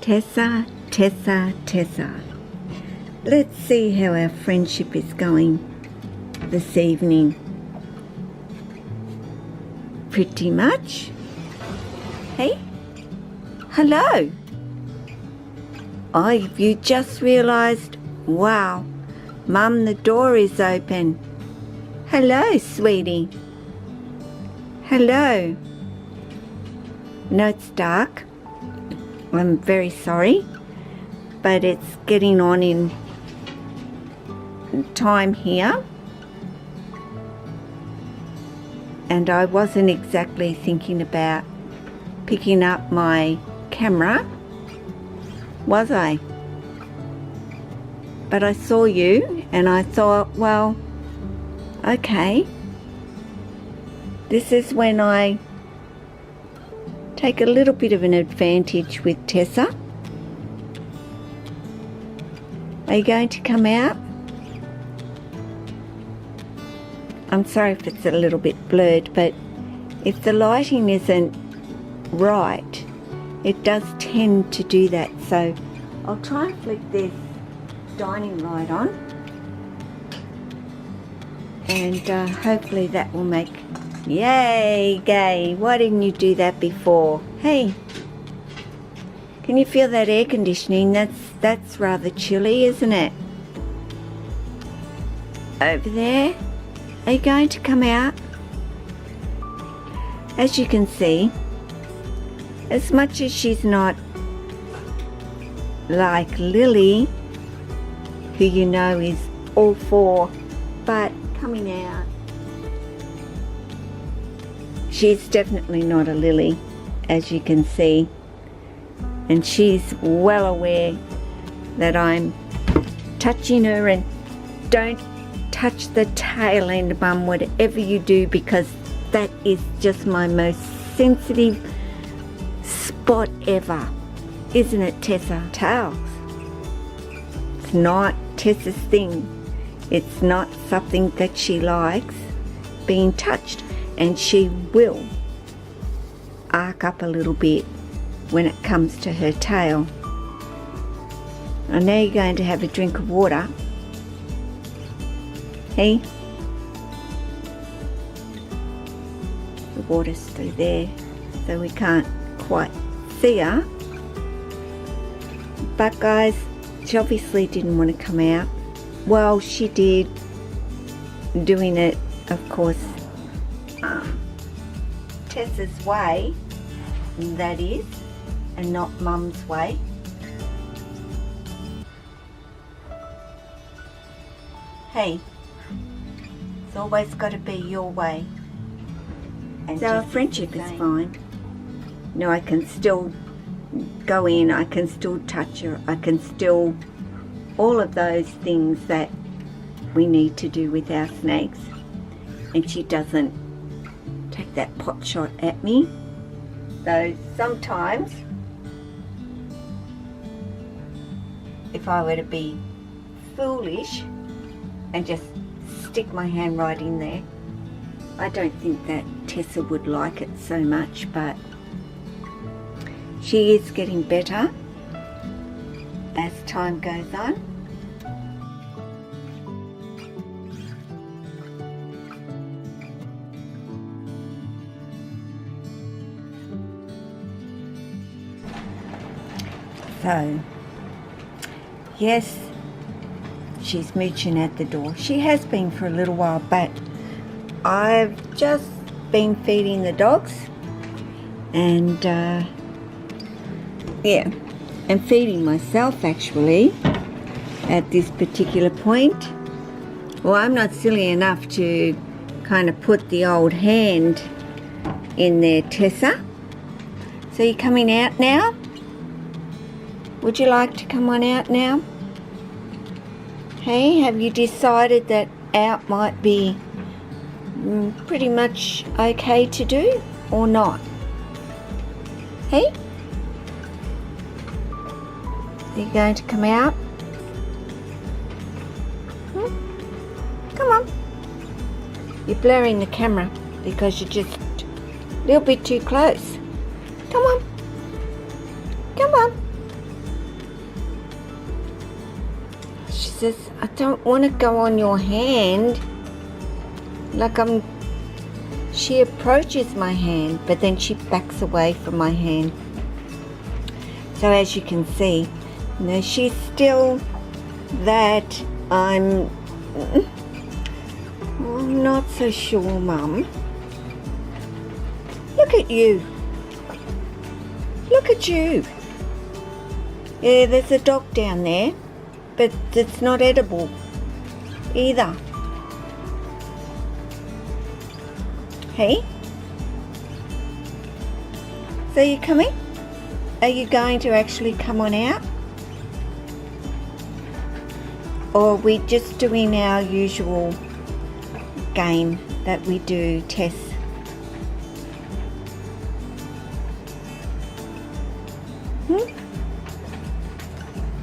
Tessa, Tessa, Tessa. Let's see how our friendship is going this evening. Pretty much. Hey? Hello. Oh, have you just realised? Wow, Mum, the door is open. Hello, sweetie. Hello. No, it's dark. I'm very sorry, but it's getting on in time here. And I wasn't exactly thinking about picking up my camera, was I? But I saw you and I thought, well, okay, this is when I take a little bit of an advantage with Tessa. Are you going to come out? I'm sorry if it's a little bit blurred, but if the lighting isn't right, it does tend to do that. So I'll try and flick this dining light on, and hopefully that will make... Yay, Gay, why didn't you do that before? Hey, can you feel that air conditioning? That's rather chilly, isn't it? Over there, are you going to come out? As you can see, as much as she's not like Lily, who you know is all for, but coming out, she's definitely not a Lily, as you can see, and she's well aware that I'm touching her. And don't touch the tail end, Mum, whatever you do, because that is just my most sensitive spot ever, isn't it, Tessa? Tails. It's not Tessa's thing. It's not something that she likes, being touched. And she will arc up a little bit when it comes to her tail. And now you're going to have a drink of water. Hey? The water's through there, so we can't quite see her. But guys, she obviously didn't want to come out. Well, she did, doing it, of course, Tessa's way, that is, and not Mum's way. Hey, it's always got to be your way. And so our friendship is fine. No, I can still go in, I can still touch her, I can still, all of those things that we need to do with our snakes. And she doesn't take that pot shot at me, though sometimes if I were to be foolish and just stick my hand right in there, I don't think that Tessa would like it so much, but she is getting better as time goes on. So, yes, she's mooching at the door. She has been for a little while, but I've just been feeding the dogs and, yeah, and feeding myself actually at this particular point. Well, I'm not silly enough to kind of put the old hand in there, Tessa. So you're coming out now? Would you like to come on out now? Hey, have you decided that out might be pretty much okay to do or not? Hey? Are you going to come out? Come on. You're blurring the camera because you're just a little bit too close. Come on. Come on. Jesus, I don't want to go on your hand. Like she approaches my hand, but then she backs away from my hand. So as you can see, you know, she's still that I'm not so sure, Mum. Look at you. Look at you. Yeah, there's a dog down there, but it's not edible either. Hey? So you coming? Are you going to actually come on out? Or are we just doing our usual game that we do, Tess?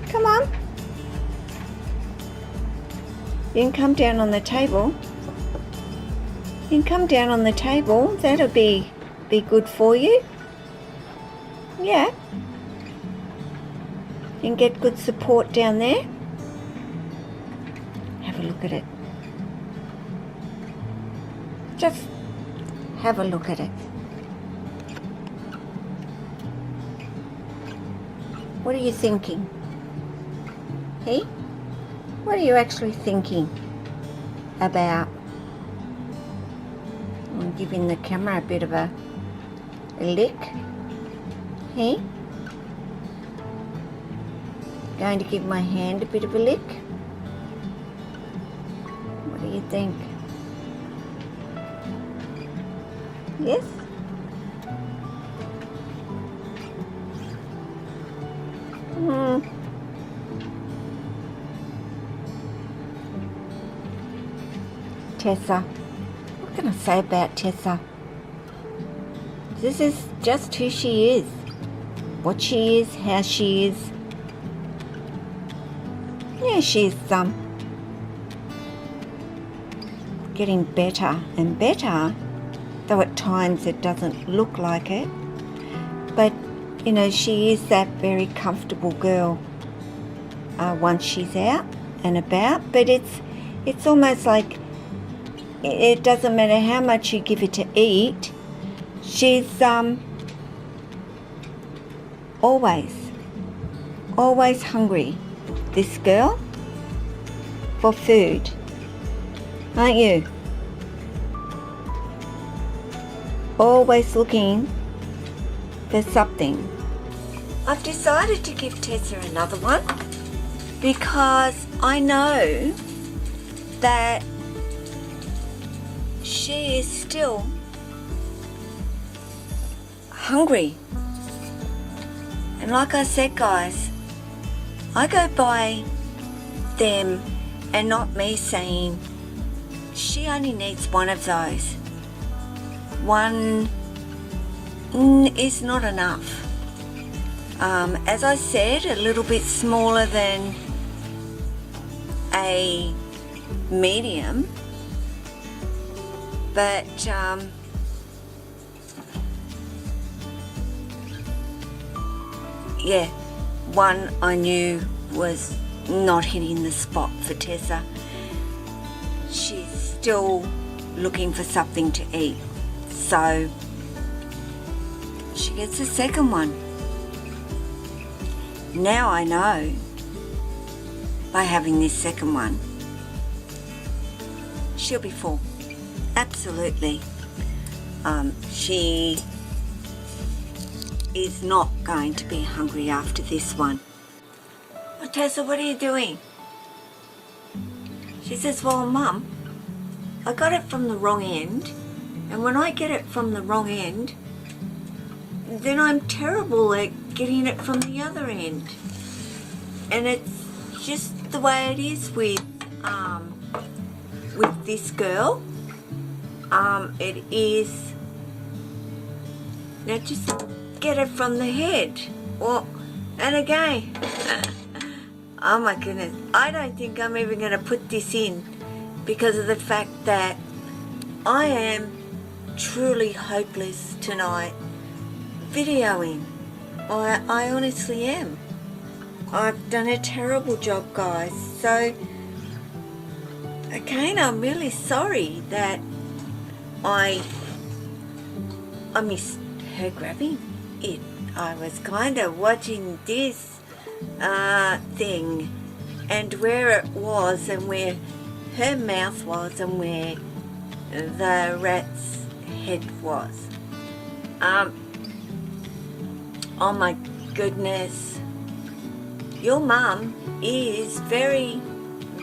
Come on. You can come down on the table. You can come down on the table. That'll be good for you. Yeah. You can get good support down there. Have a look at it. Just have a look at it. What are you thinking? Hey? What are you actually thinking about? I'm giving the camera a bit of a lick. Hey? Going to give my hand a bit of a lick? What do you think? Yes? Tessa. What can I say about Tessa? This is just who she is. What she is, how she is. Yeah, she's getting better and better, though at times it doesn't look like it. But, you know, she is that very comfortable girl once she's out and about. But it's almost like it doesn't matter how much you give her to eat. She's always hungry, this girl, for food, aren't you? Always looking for something. I've decided to give Tessa another one because I know that she is still hungry. And like I said, guys, I go by them and not me saying she only needs one of those. One is not enough. As I said, a little bit smaller than a medium, but yeah, one I knew was not hitting the spot for Tessa. She's still looking for something to eat, so she gets a second one. Now I know, by having this second one, she'll be full. Absolutely. She is not going to be hungry after this one. Oh, Tessa, what are you doing? She says, well, Mum, I got it from the wrong end, and when I get it from the wrong end, then I'm terrible at getting it from the other end. And it's just the way it is with this girl. It is, now just get it from the head. Well, and again, oh my goodness, I don't think I'm even going to put this in because of the fact that I am truly hopeless tonight videoing. I honestly am. I've done a terrible job, guys. So again, I'm really sorry that I missed her grabbing it. I was kind of watching this thing and where it was and where her mouth was and where the rat's head was. Oh my goodness. Your mum is very,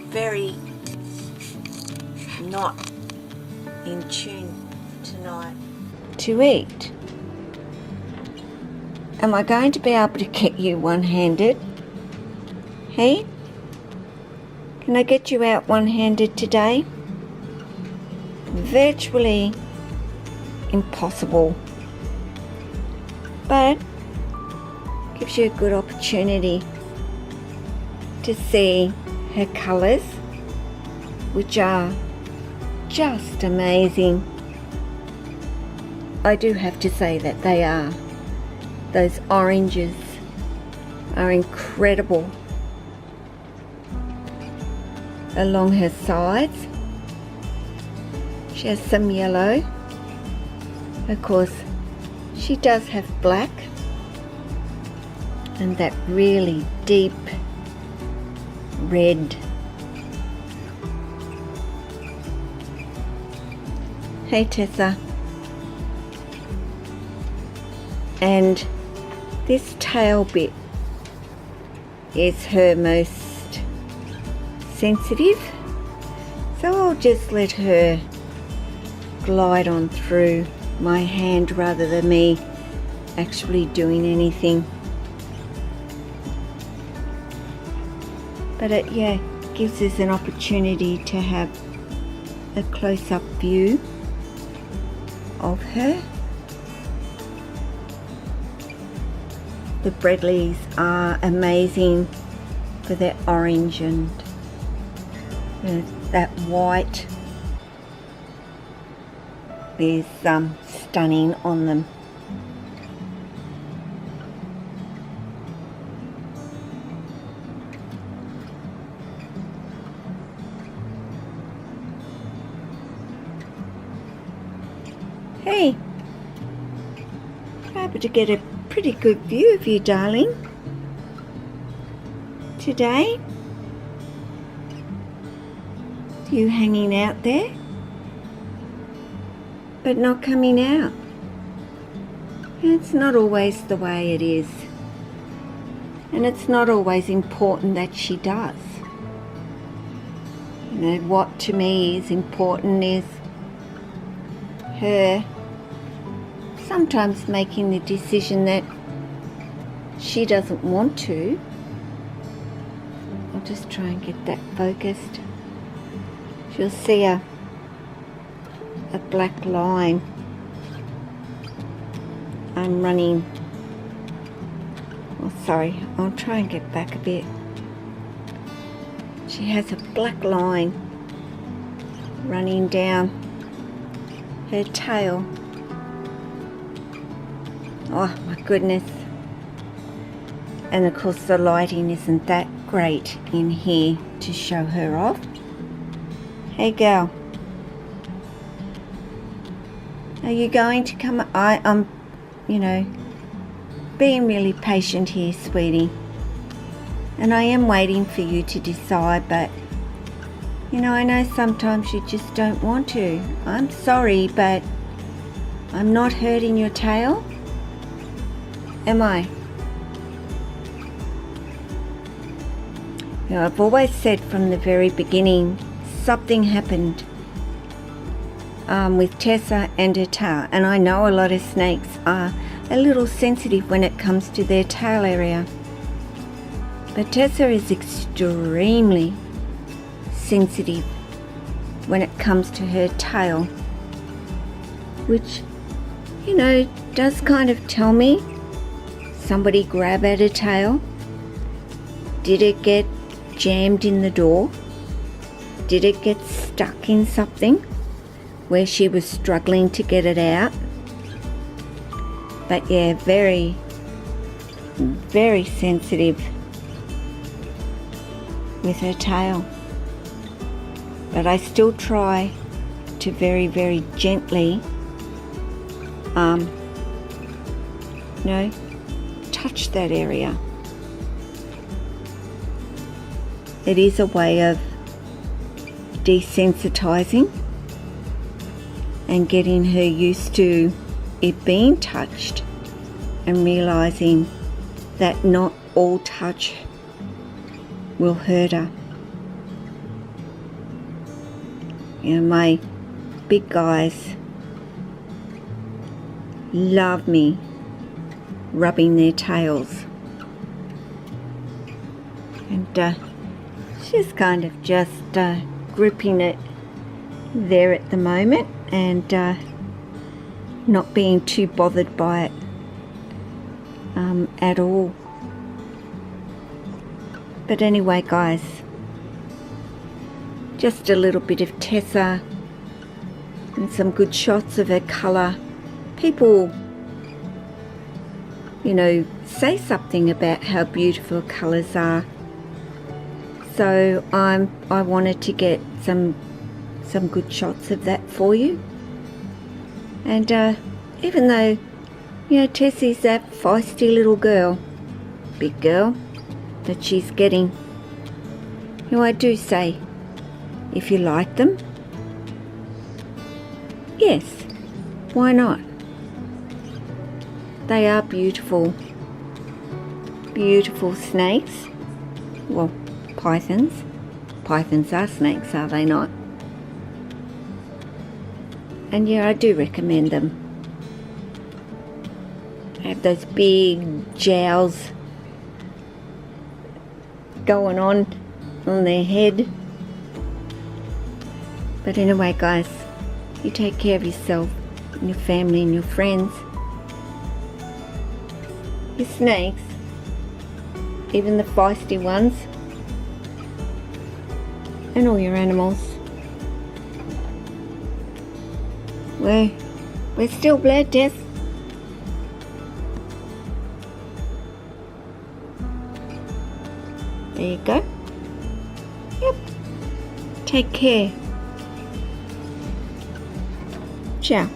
very not in tune tonight to eat. Am I going to be able to get you one-handed? Hey? Can I get you out one-handed today? Virtually impossible. But gives you a good opportunity to see her colours, which are just amazing. I do have to say that they are. Those oranges are incredible along her sides. She has some yellow. Of course, she does have black and that really deep red. Hey Tessa. And this tail bit is her most sensitive, so I'll just let her glide on through my hand rather than me actually doing anything. But it gives us an opportunity to have a close-up view of her. The Bredlis are amazing for their orange and that white is stunning on them. Hey, I'm able to get a pretty good view of you, darling, today. You hanging out there, but not coming out. It's not always the way it is, and it's not always important that she does. You know, what to me is important is her sometimes making the decision that she doesn't want to. I'll just try and get that focused. She'll see a black line. I'm running. Oh, sorry, I'll try and get back a bit. She has a black line running down her tail. Oh my goodness. And of course the lighting isn't that great in here to show her off. Hey girl, are you going to come? I'm, you know, being really patient here, sweetie. And I am waiting for you to decide, but you know, I know sometimes you just don't want to. I'm sorry, but I'm not hurting your tail. Am I? You know, I've always said from the very beginning, something happened with Tessa and her tail. And I know a lot of snakes are a little sensitive when it comes to their tail area. But Tessa is extremely sensitive when it comes to her tail, which, you know, does kind of tell me somebody grabbed at her tail. Did it get jammed in the door? Did it get stuck in something where she was struggling to get it out? But yeah, very, very sensitive with her tail. But I still try to very, very gently, touch that area. It is a way of desensitizing and getting her used to it being touched and realizing that not all touch will hurt her. You know, my big guys love me rubbing their tails, and she's kind of just gripping it there at the moment and not being too bothered by it at all. But anyway, guys, just a little bit of Tessa and some good shots of her colour. People, say something about how beautiful colours are. So I wanted to get some good shots of that for you. And even though, Tessie's that feisty little girl, big girl, that she's getting, I do say, if you like them, yes, why not? They are beautiful, beautiful snakes. Well, pythons. Pythons are snakes, are they not? And yeah, I do recommend them. They have those big jowls going on their head. But anyway, guys, you take care of yourself and your family and your friends. Your snakes, even the feisty ones, and all your animals. We're still bled, Tess. There you go. Yep. Take care. Ciao.